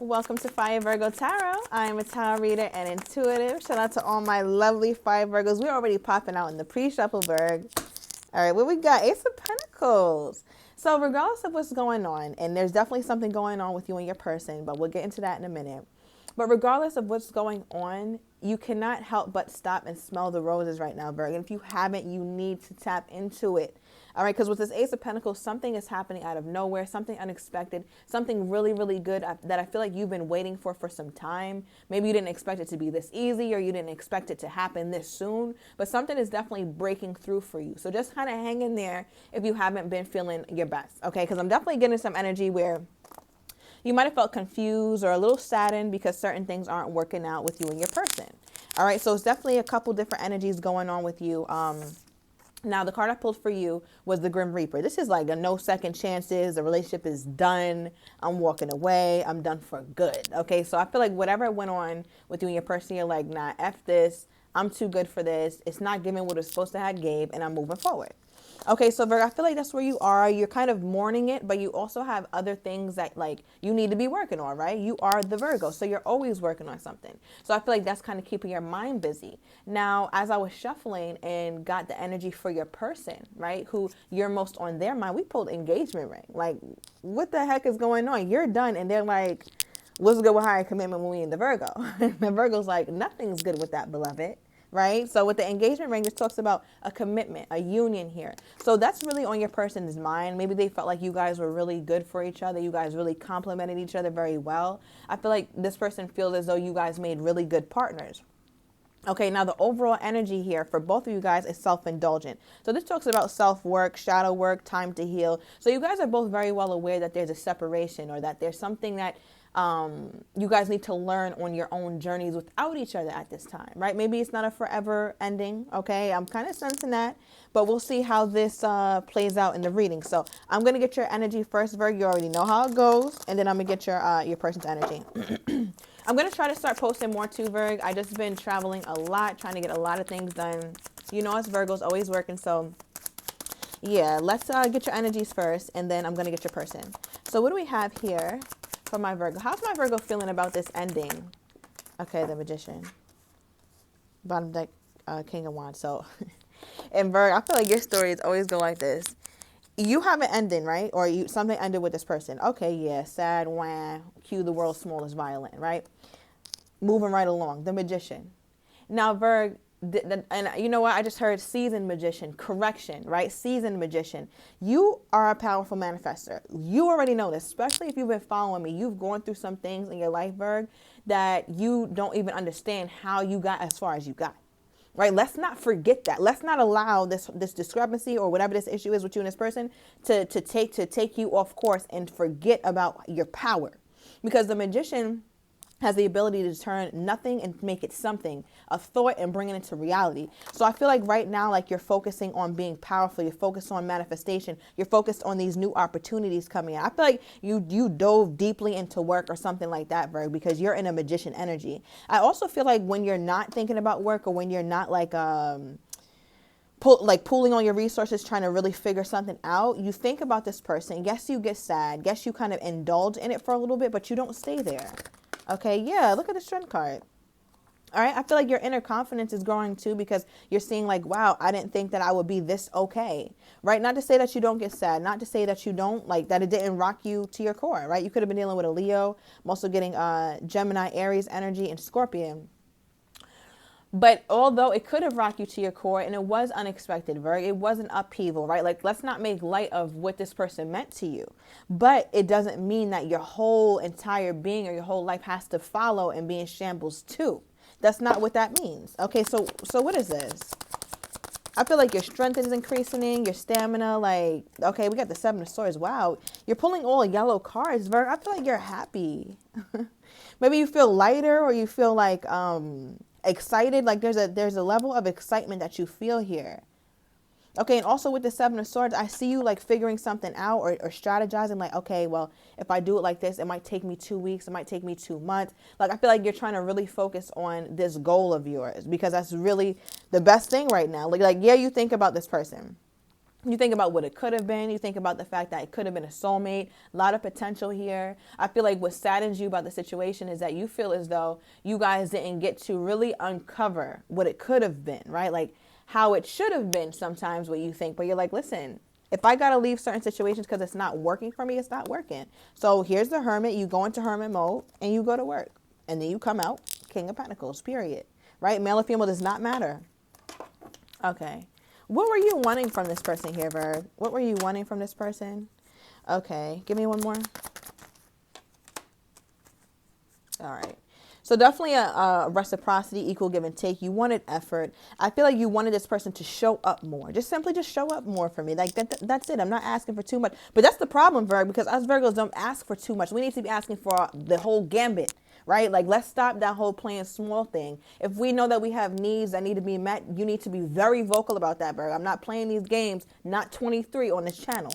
Welcome to Fire Virgo Tarot. I am a tarot reader and intuitive. Shout out to all my lovely Fire Virgos. We're already popping out in the pre-shuffle, Virg. All right, what we got? Ace of Pentacles. So regardless of what's going on, and there's definitely something going on with you and your person, but we'll get into that in a minute. But regardless of what's going on, you cannot help but stop and smell the roses right now, Virgo. And if you haven't, you need to tap into it. All right, because with this Ace of Pentacles, something is happening out of nowhere, something unexpected, something really, really good that I feel like you've been waiting for some time. Maybe you didn't expect it to be this easy, or you didn't expect it to happen this soon, but something is definitely breaking through for you. So just kind of hang in there if you haven't been feeling your best, okay? Because I'm definitely getting some energy where you might have felt confused or a little saddened because certain things aren't working out with you and your person. All right, so it's definitely a couple different energies going on with you. Now, the card I pulled for you was the Grim Reaper. This is like a no second chances. The relationship is done. I'm walking away. I'm done for good. Okay, so I feel like whatever went on with you and your person, you're like, nah, F this. I'm too good for this. It's not giving what it's supposed to have gave, and I'm moving forward. Okay, so Virgo, I feel like that's where you are. You're kind of mourning it, but you also have other things that like you need to be working on, right? You are the Virgo, so you're always working on something. So I feel like that's kind of keeping your mind busy. Now, as I was shuffling and got the energy for your person, right, who you're most on their mind, we pulled engagement ring. Like, what the heck is going on? You're done, and they're like, what's good with higher commitment when we in the Virgo? The Virgo's like, nothing's good with that, beloved. Right? So with the engagement ring, this talks about a commitment, a union here. So that's really on your person's mind. Maybe they felt like you guys were really good for each other. You guys really complemented each other very well. I feel like this person feels as though you guys made really good partners. Okay, now the overall energy here for both of you guys is self-indulgent. So this talks about self-work, shadow work, time to heal. So you guys are both very well aware that there's a separation or that there's something that you guys need to learn on your own journeys without each other at this time, right? Maybe it's not a forever ending, okay? I'm kind of sensing that, but we'll see how this plays out in the reading. So I'm going to get your energy first, Virg. You already know how it goes, and then I'm going to get your person's energy. I'm going to try to start posting more too, Virg. I just been traveling a lot, trying to get a lot of things done. You know, us Virgos always working, so yeah, let's get your energies first, and then I'm going to get your person. So what do we have here for my Virgo? How's my Virgo feeling about this ending? Okay, the Magician. Bottom deck, King of Wands. So, and Virgo, I feel like your stories always go like this. You have an ending, right? Or something ended with this person. Okay, yeah, sad, wah, cue the world's smallest violin, right? Moving right along, the Magician. Now, Virgo, and you know what? I just heard seasoned magician, correction, right? Seasoned magician. You are a powerful manifester. You already know this, especially if you've been following me. You've gone through some things in your life, Virg, that you don't even understand how you got as far as you got, right? Let's not forget that. Let's not allow this discrepancy or whatever this issue is with you and this person to take you off course and forget about your power, because the Magician has the ability to turn nothing and make it something, a thought, and bring it into reality. So I feel like right now, like you're focusing on being powerful, you're focused on manifestation, you're focused on these new opportunities coming in. I feel like you dove deeply into work or something like that, Virg, because you're in a magician energy. I also feel like when you're not thinking about work, or when you're not like pooling on your resources, trying to really figure something out, you think about this person. Yes, you get sad. Yes, you kind of indulge in it for a little bit, but you don't stay there. Okay, yeah, look at the Strength card. All right, I feel like your inner confidence is growing too, because you're seeing like, wow, I didn't think that I would be this okay, right? Not to say that you don't get sad, not to say that you don't, like, that it didn't rock you to your core, right? You could have been dealing with a Leo. I'm also getting Gemini, Aries energy, and Scorpion. But although it could have rocked you to your core and it was unexpected, Virg, it was an upheaval, right? Like, let's not make light of what this person meant to you. But it doesn't mean that your whole entire being or your whole life has to follow and be in shambles too. That's not what that means. Okay, so what is this? I feel like your strength is increasing, your stamina, like, okay, we got the Seven of Swords. Wow, you're pulling all yellow cards, Virg. I feel like you're happy. Maybe you feel lighter, or you feel like excited, like there's a level of excitement that you feel here. Okay, and also with the Seven of Swords, I see you like figuring something out, or strategizing, like, okay, well, if I do it like this, it might take me 2 weeks, it might take me 2 months. Like, I feel like you're trying to really focus on this goal of yours, because that's really the best thing right now. Like yeah, you think about this person. You think about what it could have been. You think about the fact that it could have been a soulmate. A lot of potential here. I feel like what saddens you about the situation is that you feel as though you guys didn't get to really uncover what it could have been, right? Like how it should have been sometimes what you think. But you're like, listen, if I got to leave certain situations because it's not working for me, it's not working. So here's the hermit. You go into hermit mode and you go to work. And then you come out King of Pentacles, period. Right? Male or female does not matter. Okay. What were you wanting from this person here, Virg? What were you wanting from this person? Okay. Give me one more. All right. So definitely a reciprocity, equal give and take. You wanted effort. I feel like you wanted this person to show up more. Just simply just show up more for me. Like that's it. I'm not asking for too much. But that's the problem, Virg, because us Virgos don't ask for too much. We need to be asking for the whole gambit. Right? Like, let's stop that whole playing small thing. If we know that we have needs that need to be met, you need to be very vocal about that, Virgo. I'm not playing these games, not 23 on this channel.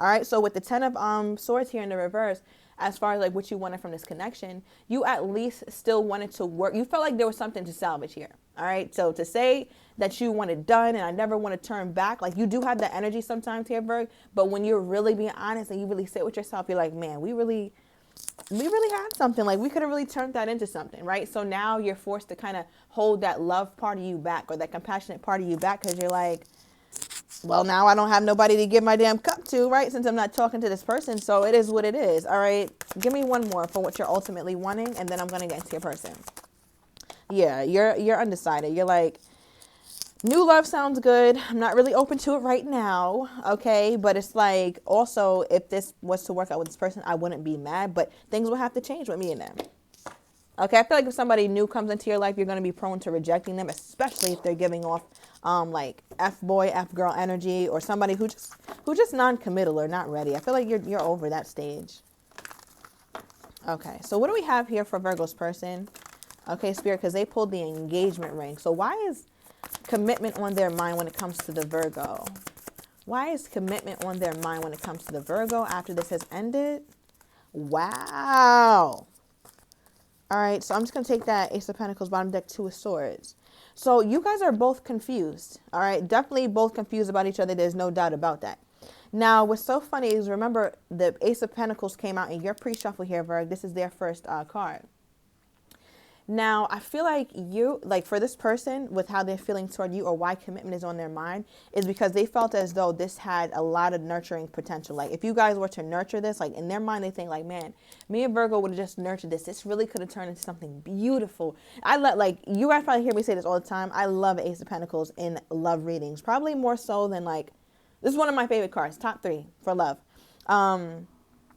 All right. So with the 10 of swords here in the reverse, as far as like what you wanted from this connection, you at least still wanted to work. You felt like there was something to salvage here. All right. So to say that you want it done and I never want to turn back, like you do have that energy sometimes here, Virgo. But when you're really being honest and you really sit with yourself, you're like, man, we really had something. Like we could have really turned that into something, right? So now you're forced to kind of hold that love part of you back or that compassionate part of you back because you're like, well, now I don't have nobody to give my damn cup to, right? Since I'm not talking to this person. So it is what it is. All right. Give me one more for what you're ultimately wanting. And then I'm going to get into your person. Yeah, you're undecided. You're like, new love sounds good. I'm not really open to it right now. Okay. But it's like, also, if this was to work out with this person, I wouldn't be mad. But things will have to change with me and them. Okay. I feel like if somebody new comes into your life, you're going to be prone to rejecting them, especially if they're giving off like F-boy, F-girl energy, or somebody who just non-committal or not ready. I feel like you're over that stage. Okay. So what do we have here for Virgo's person? Okay, Spirit, because they pulled the engagement ring. So why is commitment on their mind when it comes to the Virgo? Why is commitment on their mind when it comes to the Virgo after this has ended? Wow. All right, so I'm just going to take that Ace of Pentacles, bottom deck, Two of Swords. So you guys are both confused. All right, definitely both confused about each other. There's no doubt about that. Now, what's so funny is, remember, the Ace of Pentacles came out in your pre-shuffle here, Virg. This is their first card. Now, I feel like for this person, with how they're feeling toward you or why commitment is on their mind, is because they felt as though this had a lot of nurturing potential. Like, if you guys were to nurture this, like, in their mind, they think, like, man, me and Virgo would have just nurtured this. This really could have turned into something beautiful. You guys probably hear me say this all the time. I love Ace of Pentacles in love readings. Probably more so than, like, this is one of my favorite cards, top 3 for love.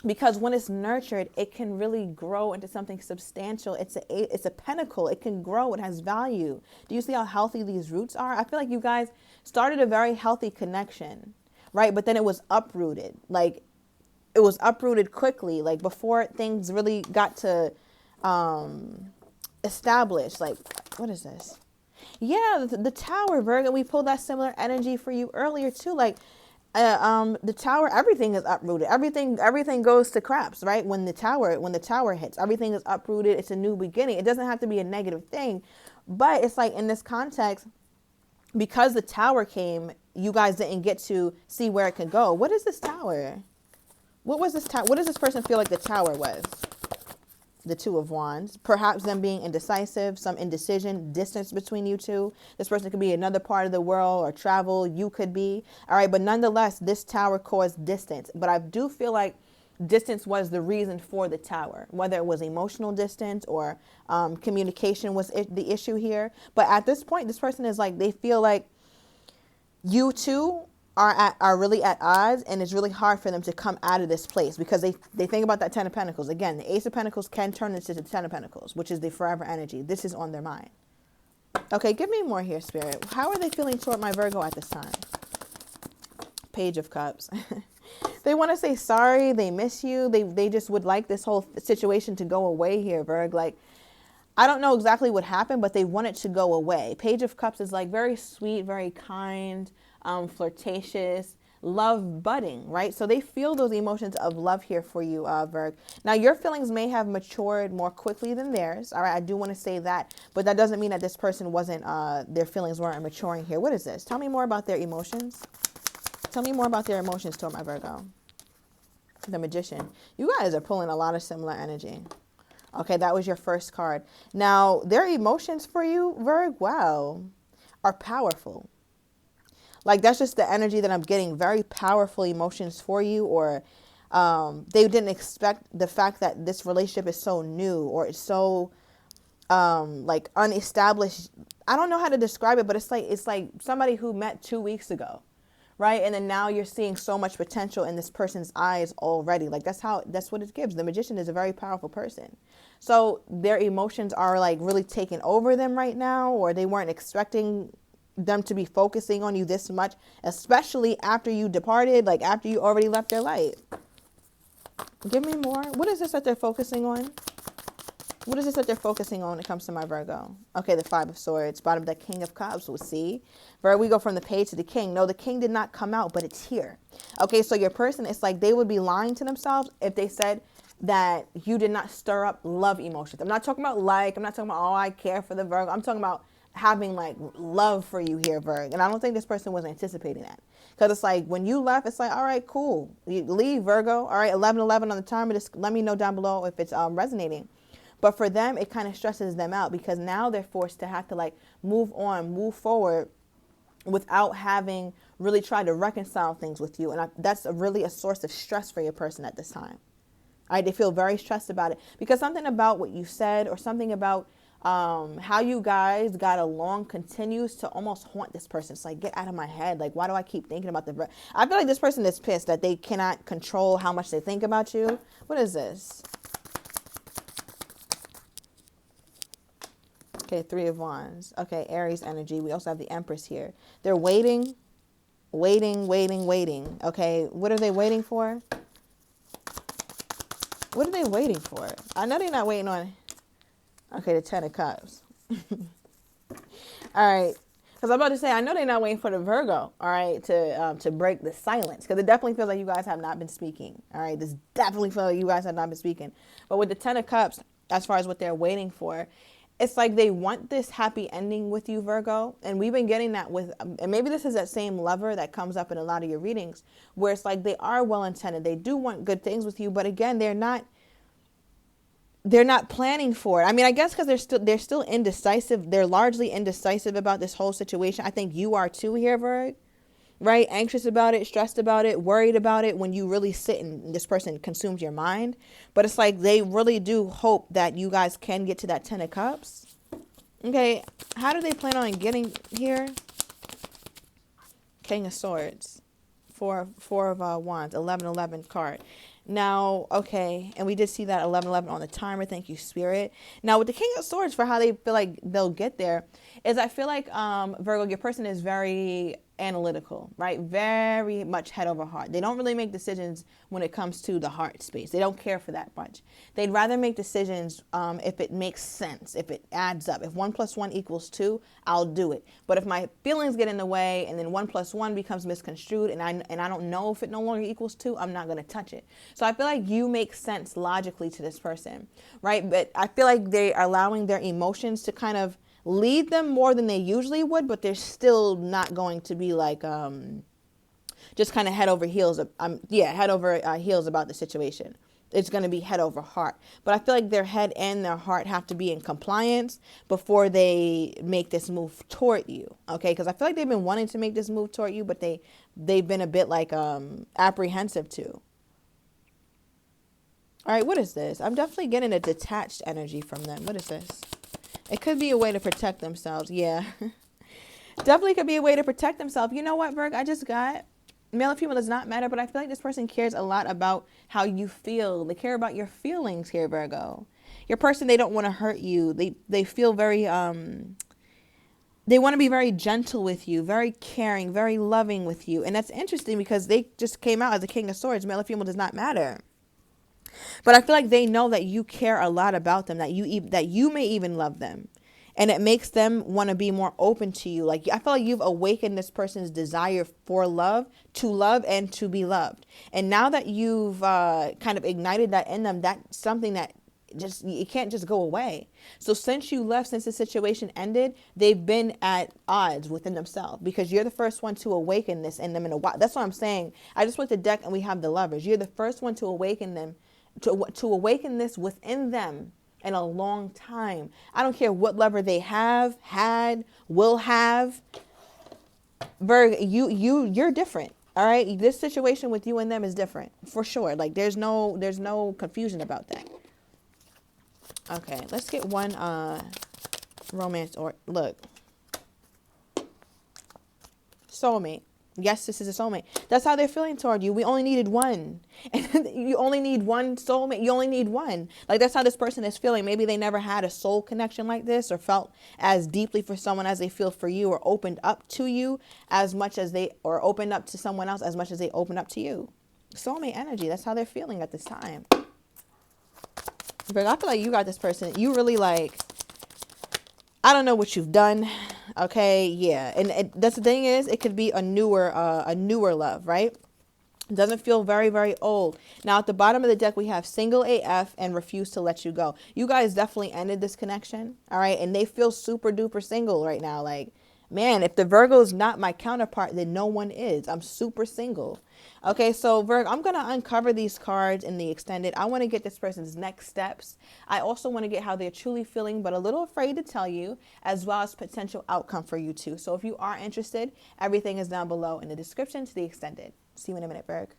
Because when it's nurtured, it can really grow into something substantial. It's a pentacle. It can grow. It has value. Do you see how healthy these roots are? I feel like you guys started a very healthy connection, right? But then it was uprooted. Like, it was uprooted quickly. Like, before things really got to establish. Like, what is this? Yeah, the Tower, Virgo. We pulled that similar energy for you earlier, too. Like, the Tower, everything is uprooted. Everything goes to craps, right? When the tower hits, everything is uprooted. It's a new beginning. It doesn't have to be a negative thing, but it's like in this context, because the Tower came, you guys didn't get to see where it could go. What is this Tower? What was this Tower? What does this person feel like the Tower was? The Two of Wands, perhaps them being indecisive, some indecision, distance between you two. This person could be another part of the world or travel. You could be. All right. But nonetheless, this Tower caused distance. But I do feel like distance was the reason for the Tower, whether it was emotional distance or communication was the issue here. But at this point, this person is like, they feel like you two are really at odds, and it's really hard for them to come out of this place because they think about that Ten of Pentacles. Again, the Ace of Pentacles can turn into the Ten of Pentacles, which is the forever energy. This is on their mind. Okay, give me more here, Spirit. How are they feeling toward my Virgo at this time? Page of Cups. They want to say sorry. They miss you. They just would like this whole situation to go away here, Virgo. Like, I don't know exactly what happened, but they want it to go away. Page of Cups is like very sweet, very kind, flirtatious, love budding, right? So they feel those emotions of love here for you, Virg. Now, your feelings may have matured more quickly than theirs. All right, I do want to say that, but that doesn't mean that this person wasn't, their feelings weren't maturing here. What is this? Tell me more about their emotions. Tell me more about their emotions toward my Virgo. The Magician. You guys are pulling a lot of similar energy. Okay, that was your first card. Now, their emotions for you, Virgo, wow, are powerful. Like, that's just the energy that I'm getting. Very powerful emotions for you, or they didn't expect the fact that this relationship is so new, or it's so like unestablished. I don't know how to describe it, but it's like somebody who met 2 weeks ago, right? And then now you're seeing so much potential in this person's eyes already. Like, that's what it gives. The Magician is a very powerful person. So their emotions are like really taking over them right now, or they weren't expecting them to be focusing on you this much, especially after you departed, like after you already left their life. Give me more. What is this that they're focusing on? What is this that they're focusing on when it comes to my Virgo? Okay, the Five of Swords, bottom of the King of Cups. We'll see. Virgo, we go from the page to the King. No, the King did not come out, but it's here. Okay, so your person, it's like they would be lying to themselves if they said that you did not stir up love emotions. I'm not talking about I'm not talking about, oh, I care for the Virgo. I'm talking about having like love for you here, Virgo. And I don't think this person was anticipating that. Because it's like when you left, it's like, all right, cool. You leave, Virgo. All right, 11:11 on the timer. Just let me know down below if it's resonating. But for them, it kind of stresses them out because now they're forced to have to like move on, move forward without having really tried to reconcile things with you. And that's really a source of stress for your person at this time. All right, they feel very stressed about it because something about what you said or something about how you guys got along continues to almost haunt this person. It's like, get out of my head. Like, why do I keep thinking about I feel like this person is pissed that they cannot control how much they think about you. What is this? Okay, Three of Wands. Okay, Aries energy. We also have the Empress here. They're waiting. Okay, what are they waiting for? What are they waiting for? I know they're not waiting on... Okay, the Ten of Cups. All right. Because I'm about to say, I know they're not waiting for the Virgo, all right, to break the silence. Because it definitely feels like you guys have not been speaking, all right? This definitely feels like you guys have not been speaking. But with the Ten of Cups, as far as what they're waiting for, it's like they want this happy ending with you, Virgo. And we've been getting that with, and maybe this is that same lover that comes up in a lot of your readings, where it's like they are well-intended. They do want good things with you, but again, they're not planning for it. I mean, I guess because they're still indecisive. They're largely indecisive about this whole situation. I think you are too here, Virgo. Right? Anxious about it, stressed about it, worried about it when you really sit and this person consumes your mind. But it's like they really do hope that you guys can get to that Ten of Cups. Okay, how do they plan on getting here? King of Swords. Four of Wands, 11:11 card. Now, okay, and we did see that 11:11 on the timer. Thank you, Spirit. Now, with the King of Swords, for how they feel like they'll get there, is I feel like, Virgo, your person is very analytical, right? Very much head over heart. They don't really make decisions when it comes to the heart space. They don't care for that much. They'd rather make decisions if it makes sense, if it adds up. If 1 + 1 = 2, I'll do it. But if my feelings get in the way and then 1 + 1 becomes misconstrued and I don't know if it no longer equals 2, I'm not going to touch it. So I feel like you make sense logically to this person, right? But I feel like they are allowing their emotions to kind of lead them more than they usually would, but they're still not going to be like just kind of head over heels about the situation. It's going to be head over heart. But I feel like their head and their heart have to be in compliance before they make this move toward you. Okay, because I feel like they've been wanting to make this move toward you, but they've been a bit like apprehensive too. All right, what is this? I'm definitely getting a detached energy from them. What is this? It could be a way to protect themselves. Yeah. Definitely could be a way to protect themselves. You know what, Virgo? I just got male or female does not matter, but I feel like this person cares a lot about how you feel. They care about your feelings here, Virgo. Your person, they don't want to hurt you. They feel very, they want to be very gentle with you, very caring, very loving with you. And that's interesting because they just came out as a King of Swords. Male or female does not matter. But I feel like they know that you care a lot about them, that you may even love them. And it makes them want to be more open to you. Like, I feel like you've awakened this person's desire for love, to love and to be loved. And now that you've kind of ignited that in them, that's something that just, it can't just go away. So since you left, since the situation ended, they've been at odds within themselves, because you're the first one to awaken this in them in a while. That's what I'm saying. I just went to deck and we have the Lovers. You're the first one to awaken them, to awaken this within them in a long time. I don't care what lover they have, had, will have. Virg, you're different. All right, this situation with you and them is different for sure. Like there's no confusion about that. Okay, let's get one romance, or look. Soulmate. Yes, this is a soulmate. That's how they're feeling toward you. We only needed one. And you only need one soulmate. You only need one. Like, that's how this person is feeling. Maybe they never had a soul connection like this, or felt as deeply for someone as they feel for you, or opened up to you as much as they, or opened up to someone else as much as they open up to you. Soulmate energy. That's how they're feeling at this time. But I feel like you got this person. You really like, I don't know what you've done. Okay, yeah. And that's the thing is, it could be a newer love, right? It doesn't feel very, very old. Now, at the bottom of the deck, we have single AF and refuse to let you go. You guys definitely ended this connection, all right? And they feel super duper single right now. Like, man, if the Virgo is not my counterpart, then no one is. I'm super single. Okay, so Virgo, I'm going to uncover these cards in the extended. I want to get this person's next steps. I also want to get how they're truly feeling, but a little afraid to tell you, as well as potential outcome for you too. So if you are interested, everything is down below in the description to the extended. See you in a minute, Virgo.